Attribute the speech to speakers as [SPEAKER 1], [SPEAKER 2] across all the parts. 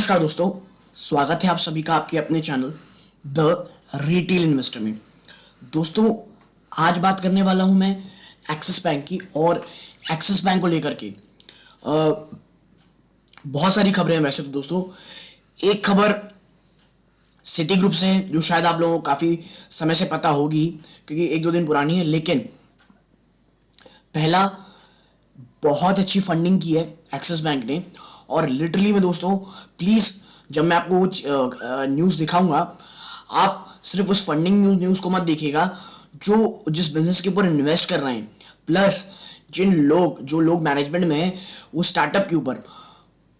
[SPEAKER 1] नमस्कार दोस्तों, स्वागत है आप सभी का आपके अपने चैनल द रिटेल इन्वेस्टर में। दोस्तों, आज बात करने वाला हूं मैं एक्सिस बैंक की। और एक्सिस बैंक को लेकर के बहुत सारी खबरें हैं। वैसे तो दोस्तों, एक खबर सिटी ग्रुप से है जो शायद आप लोगों को काफी समय से पता होगी क्योंकि एक दो दिन पुरानी है। लेकिन पहला, बहुत अच्छी फंडिंग की है एक्सिस बैंक ने। और लिटरली में दोस्तों, प्लीज जब मैं आपको कुछ न्यूज दिखाऊंगा, आप सिर्फ उस फंडिंग न्यूज को मत देखिएगा, जो जिस बिजनेस के ऊपर इन्वेस्ट कर रहे हैं, प्लस जो लोग मैनेजमेंट में हैं, वो स्टार्टअप के ऊपर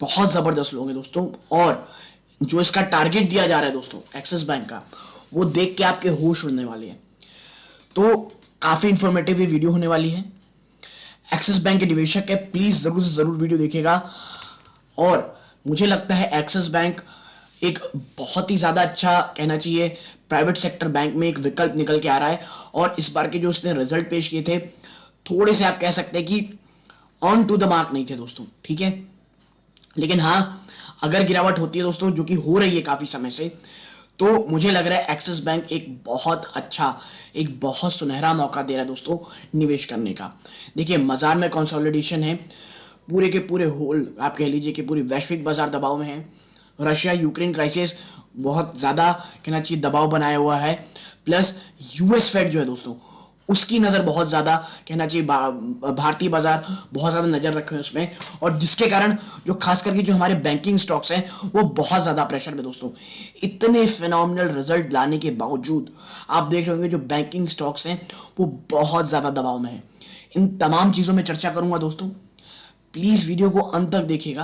[SPEAKER 1] बहुत जबरदस्त लोग हैं दोस्तों। और जो इसका टारगेट दिया जा रहा है दोस्तों एक्सिस बैंक का, वो देख के आपके होश उड़ने वाले हैं। तो काफी इंफॉर्मेटिव ये वीडियो होने वाली है। एक्सिस बैंक के निवेशक है, प्लीज जरूर से जरूर वीडियो देखिएगा। और मुझे लगता है एक्सिस बैंक एक बहुत ही ज्यादा अच्छा, कहना चाहिए, प्राइवेट सेक्टर बैंक में एक विकल्प निकल के आ रहा है। और इस बार के जो उसने रिजल्ट पेश किए थे, थोड़े से आप कह सकते हैं कि ऑन टू द मार्क नहीं थे दोस्तों, ठीक है। लेकिन हाँ, अगर गिरावट होती है दोस्तों, जो कि हो रही है काफी समय से, तो मुझे लग रहा है एक्सिस बैंक एक बहुत अच्छा, एक बहुत सुनहरा मौका दे रहा है दोस्तों निवेश करने का। देखिए, बाजार में कंसोलिडेशन है, पूरे के पूरे होल आप कह लीजिए कि पूरी वैश्विक बाजार दबाव में है। रशिया यूक्रेन क्राइसिस बहुत ज्यादा, कहना चाहिए, दबाव बनाया हुआ है। प्लस यूएस फेड जो है दोस्तों, उसकी नजर बहुत ज्यादा, कहना चाहिए, भारतीय बाजार बहुत ज्यादा नजर रखे हैं उसमें। और जिसके कारण जो खास करके जो हमारे बैंकिंग स्टॉक्स हैं, वो बहुत ज्यादा प्रेशर में दोस्तों। इतने फिनोमिनल रिजल्ट लाने के बावजूद आप देख रहे होंगे जो बैंकिंग स्टॉक्स हैं, वो बहुत ज्यादा दबाव में है। इन तमाम चीजों में चर्चा करूंगा दोस्तों, प्लीज वीडियो को अंत तक देखिएगा,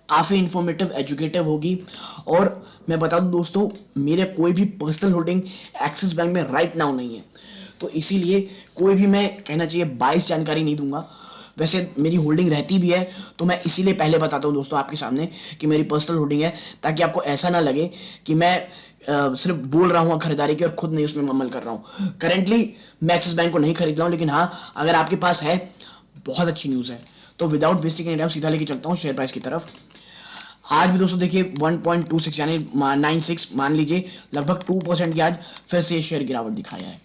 [SPEAKER 1] काफी इंफॉर्मेटिव एजुकेटिव होगी। और मैं बता दूं दोस्तों, मेरे कोई भी पर्सनल होल्डिंग एक्सिस बैंक में राइट नाउ नहीं है, तो इसीलिए कोई भी, मैं कहना चाहिए, बाइस जानकारी नहीं दूंगा। वैसे मेरी होल्डिंग रहती भी है, तो मैं इसीलिए पहले बताता हूँ दोस्तों आपके सामने कि मेरी पर्सनल होल्डिंग है, ताकि आपको ऐसा ना लगे कि मैं सिर्फ बोल रहा हूँ खरीदारी की और खुद नहीं उसमें अमल कर रहा हूँ। करेंटली मैं एक्सिस बैंक को नहीं खरीद रहा हूँ, लेकिन हाँ, अगर आपके पास है, बहुत अच्छी न्यूज़ है। तो विदाउट वेस्टिंग एनी टाइम सीधा लेके चलता हूँ शेयर प्राइस की तरफ। आज भी दोस्तों देखिए 1.26 यानी 96 मान लीजिए, लगभग 2% की आज फिर से शेयर गिरावट दिखाया है,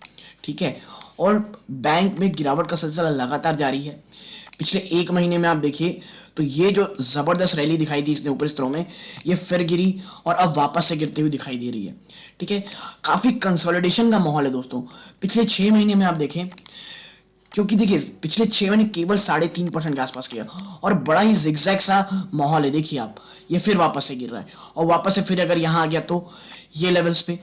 [SPEAKER 1] ठीक है। और बैंक में गिरावट का सिलसिला लगातार जारी है। पिछले एक महीने में आप देखिए तो ये जो जबरदस्त रैली दिखाई थी इसने ऊपर स्तरों में, ये फिर गिरी और अब वापस से गिरते हुए दिखाई दे रही है, ठीक है। काफी कंसोलिडेशन का माहौल है दोस्तों पिछले 6 महीने में आप देखें, क्योंकि देखिए पिछले 6 महीने केवल 3.5% के आसपास किया और बड़ा ही जिगजैग सा माहौल है। देखिए आप, ये फिर वापस से गिर रहा है और वापस से फिर अगर यहाँ आ गया तो ये लेवल्स पे,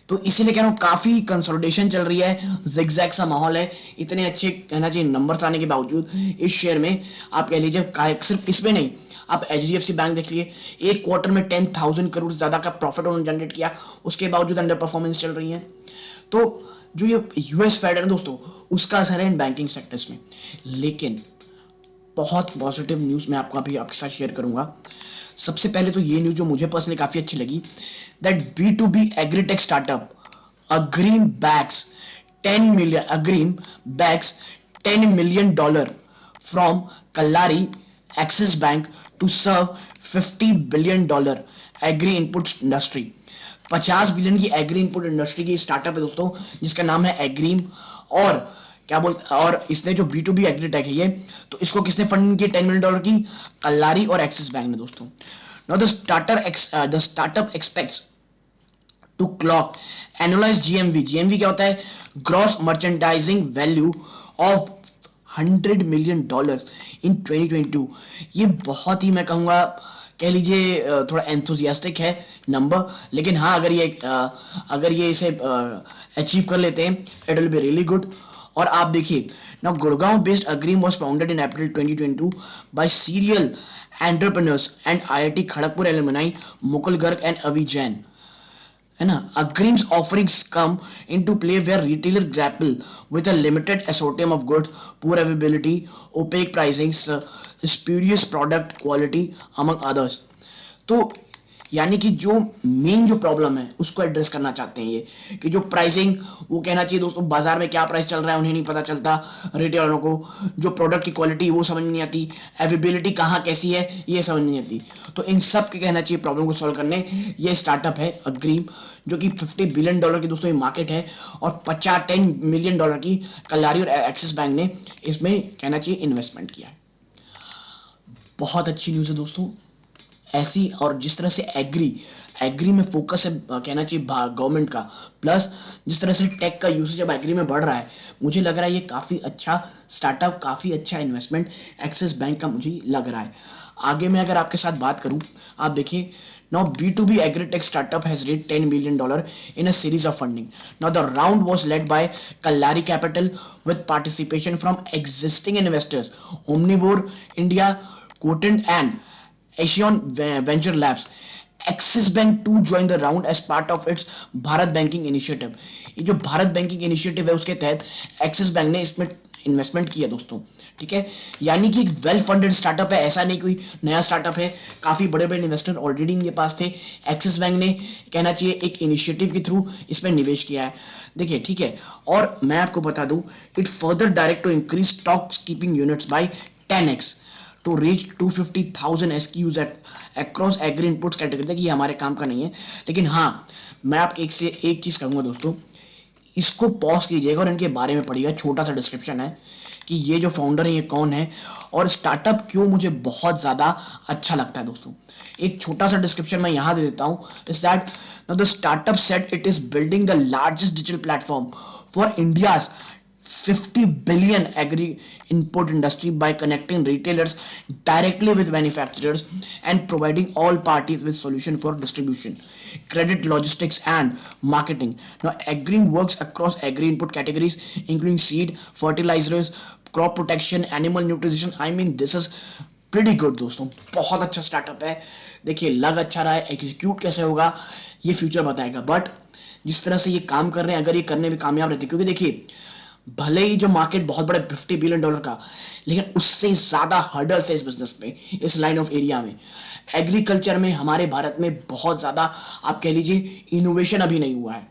[SPEAKER 1] तो इसीलिए कह रहा हूँ काफी कंसोलिडेशन चल रही है, जिगजैग सा माहौल है। इतने अच्छे, कहना चाहिए, नंबर्स आने के बावजूद इस शेयर में आप कह लीजिए, सिर्फ इसमें नहीं, आप एचडीएफसी बैंक देख लिए, एक क्वार्टर में 10,000 करोड़ ज्यादा का प्रॉफिट उन्होंने जनरेट किया, उसके बावजूद अंडर परफॉर्मेंस चल रही है। तो जो ये यूएस फेड है दोस्तों, उसका असर है इन बैंकिंग सेक्टर्स में। लेकिन बहुत पॉजिटिव न्यूज मैं आपको अभी आपके साथ शेयर करूंगा। सबसे पहले तो ये न्यूज जो मुझे पर्सनली काफी अच्छी लगी, that B2B agritech startup Agrim backs 10 million dollar from Kalaari Axis bank to serve $50 billion agri input industry. 50 billion की एग्री इनपुट इंडस्ट्री की स्टार्टअप है दोस्तों, जिसका नाम है एग्रीम। और क्या बोलते, और इसने जो B2B एग्रीटेक है ये, तो इसको किसने फंडिंग की $10 मिलियन की? कल्लारी और एक्सिस बैंक ने दोस्तों। Now the startup expects to clock annualised GMV क्या होता है? Gross merchandising value of $100 million in 2022। ये बहुत ही, मैं कहूंगा, कह लीजिए, थोड़ा एंथुजियास्टिक है नंबर। लेकिन हाँ, अगर ये इसे अचीव कर लेते हैं, it will be really good. और आप देखिए, now Gurgaon based Agrim was founded in April 2022 by serial entrepreneurs and IIT Kharagpur alumni Mukul Garg and Avi Jain, है ना। Agreem's offerings come into play where retailer grapple with a limited assortment of goods, poor availability, opaque pricing, spurious product quality, among others। तो यानी कि जो main जो problem है उसको address करना चाहते हैं ये, कि जो प्राइसिंग, वो कहना चाहिए दोस्तों बाजार में क्या प्राइस चल रहा है उन्हें नहीं पता चलता, रिटेल वालों को जो प्रोडक्ट की क्वालिटी वो समझ नहीं आती, अवेलेबिलिटी कहाँ कैसी है ये समझ नहीं आती। तो इन सब के कहना चाहिए प्रॉब्लम को सॉल्व करने ये स्टार्टअप है अग्रीम, जो कि $50 बिलियन की दोस्तों ये मार्केट है, और 10 मिलियन डॉलर की कल्यारी और एक्सिस बैंक ने इसमें कहना चाहिए इन्वेस्टमेंट किया है। बहुत अच्छी न्यूज़ है दोस्तों ऐसी। और जिस तरह से एग्री एग्री में फोकस है कहना चाहिए गवर्नमेंट का, प्लस जिस तरह से टेक का यूसेज अब एग्री में बढ़ रहा है, मुझे लग रहा है ये काफ़ी अच्छा स्टार्टअप, काफ़ी अच्छा इन्वेस्टमेंट एक्सिस बैंक का मुझे लग रहा है। आगे मैं अगर आपके साथ बात करूं, आप देखिए, now B2B agri-tech startup has raised $10 million in a series of funding. Now the round was led by Kalari Capital with participation from existing investors Omnivore India, Quotient and Asian Venture Labs. Axis bank to join the round as part of its Bharat banking initiative. ये जो Bharat banking initiative है उसके तहत axis bank ने इसमें investment किया दोस्तों, ठीक है। यानी कि एक वेल फंडेड स्टार्टअप है, ऐसा नहीं कोई नया स्टार्टअप है, काफी बड़े बड़े इन्वेस्टर ऑलरेडी इनके पास थे। एक्सिस बैंक ने कहना चाहिए एक इनिशिएटिव के थ्रू इसमें निवेश किया है, देखिए, ठीक है। और मैं आपको बता दूं, it further directed to increase stock keeping units by 10x to reach 250,000 SKUs across agri inputs category. देखिए ये हमारे काम का नहीं है, लेकिन हाँ मैं आपको एक से एक चीज कहूंगा दोस्तों, इसको पॉज कीजिएगा और इनके बारे में पढ़िएगा। छोटा सा डिस्क्रिप्शन है कि ये जो फाउंडर है ये कौन है और स्टार्टअप क्यों मुझे बहुत ज्यादा अच्छा लगता है दोस्तों। एक छोटा सा डिस्क्रिप्शन मैं यहां दे देता हूं, is that now the startup said it is building the largest digital platform for India's 50 billion agri input industry by connecting retailers directly with manufacturers and providing all parties with solution for distribution, credit, logistics and marketing. Now agri works across agri input categories including seed, fertilizers, crop protection, animal nutrition. I mean this is pretty good दोस्तों, बहुत अच्छा startup है। देखिए लग अच्छा रहा है, execute कैसे होगा ये फ्यूचर बताएगा, बट जिस तरह से ये काम कर रहे हैं अगर ये करने में कामयाब रहते, क्योंकि देखिए भले ही जो मार्केट बहुत बड़ा $50 बिलियन का, लेकिन उससे ज्यादा हर्डल्स है इस बिजनेस में, इस लाइन ऑफ एरिया में, एग्रीकल्चर में हमारे भारत में बहुत ज्यादा आप कह लीजिए इनोवेशन अभी नहीं हुआ है।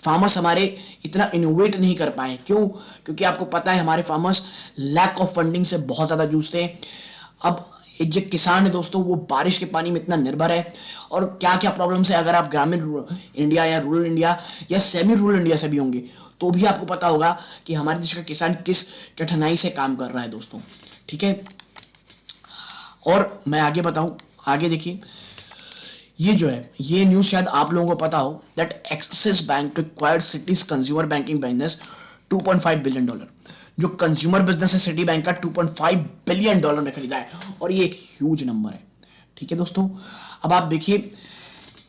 [SPEAKER 1] फार्मर्स हमारे इतना इनोवेट नहीं कर पाए, क्यों? क्योंकि आपको पता है हमारे फार्मर्स लैक ऑफ फंडिंग से बहुत ज्यादा जूझते हैं। अब एक जो किसान है दोस्तों वो बारिश के पानी में इतना निर्भर है, और क्या क्या प्रॉब्लम्स है अगर आप ग्रामीण इंडिया या रूरल इंडिया या सेमी रूरल इंडिया से भी होंगे तो भी आपको पता होगा कि हमारे देश का किसान किस कठिनाई से काम कर रहा है दोस्तों, ठीक है। और मैं आगे बताऊं, आगे देखिए, ये जो है ये न्यूज शायद आप लोगों को पता हो that Axis bank to acquired Citi's consumer banking business $2.5 billion. जो कंज्यूमर बिजनेस है सिटी बैंक का $2.5 बिलियन में खरीदा है, और ये एक ह्यूज नंबर है, ठीक है दोस्तों। अब आप देखिए,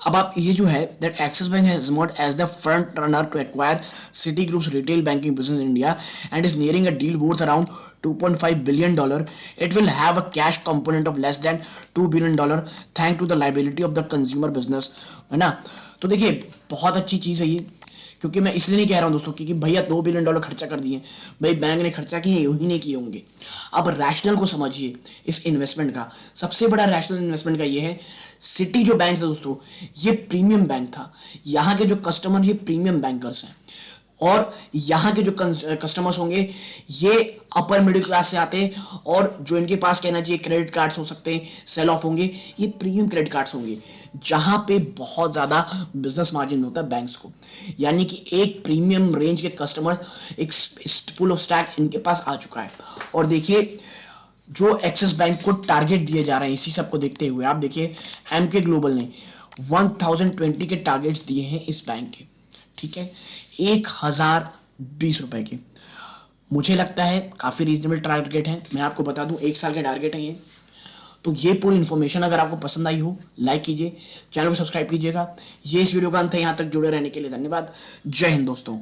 [SPEAKER 1] अब आप ये जो है that Axis bank has emerged as the front runner to acquire Citigroup's retail banking business in India and is nearing a deal worth around $2.5 billion. It will have a cash component of less than $2 billion thanks to the liability of the consumer business, है ना। तो देखिए बहुत अच्छी चीज है ये, क्योंकि मैं इसलिए नहीं कह रहा हूं दोस्तों क्योंकि भैया $2 बिलियन खर्चा कर दिए, भाई बैंक ने खर्चा किए यूं ही नहीं किए होंगे। अब रैशनल को समझिए इस इन्वेस्टमेंट का, सबसे बड़ा रैशनल इन्वेस्टमेंट का ये है, सिटी जो बैंक था दोस्तों ये प्रीमियम बैंक था, यहाँ के जो कस्टमर ये प्रीमियम बैंकर्स हैं, और यहाँ के जो कस्टमर्स होंगे ये अपर मिडिल क्लास से आते हैं, और जो इनके पास कहना चाहिए क्रेडिट कार्ड्स हो सकते हैं सेल ऑफ होंगे, ये प्रीमियम क्रेडिट कार्ड्स होंगे जहां पे बहुत ज्यादा बिजनेस मार्जिन होता है बैंक्स को। यानी कि एक प्रीमियम रेंज के कस्टमर एक फुल ऑफ स्टैक इनके पास आ चुका है। और देखिए जो एक्सिस बैंक को टारगेट दिए जा रहे हैं इसी सब को देखते हुए, आप देखिए एमके ग्लोबल ने 1020 के टारगेट्स दिए हैं इस बैंक के, ठीक है, 1020 रुपए के। मुझे लगता है काफी रीजनेबल टारगेट है, मैं आपको बता दूं 1 साल के टारगेट है ये। तो ये पूरी इन्फॉर्मेशन अगर आपको पसंद आई हो लाइक कीजिए, चैनल को सब्सक्राइब कीजिएगा। ये इस वीडियो का अंत है, यहां तक जुड़े रहने के लिए धन्यवाद। जय हिंद दोस्तों।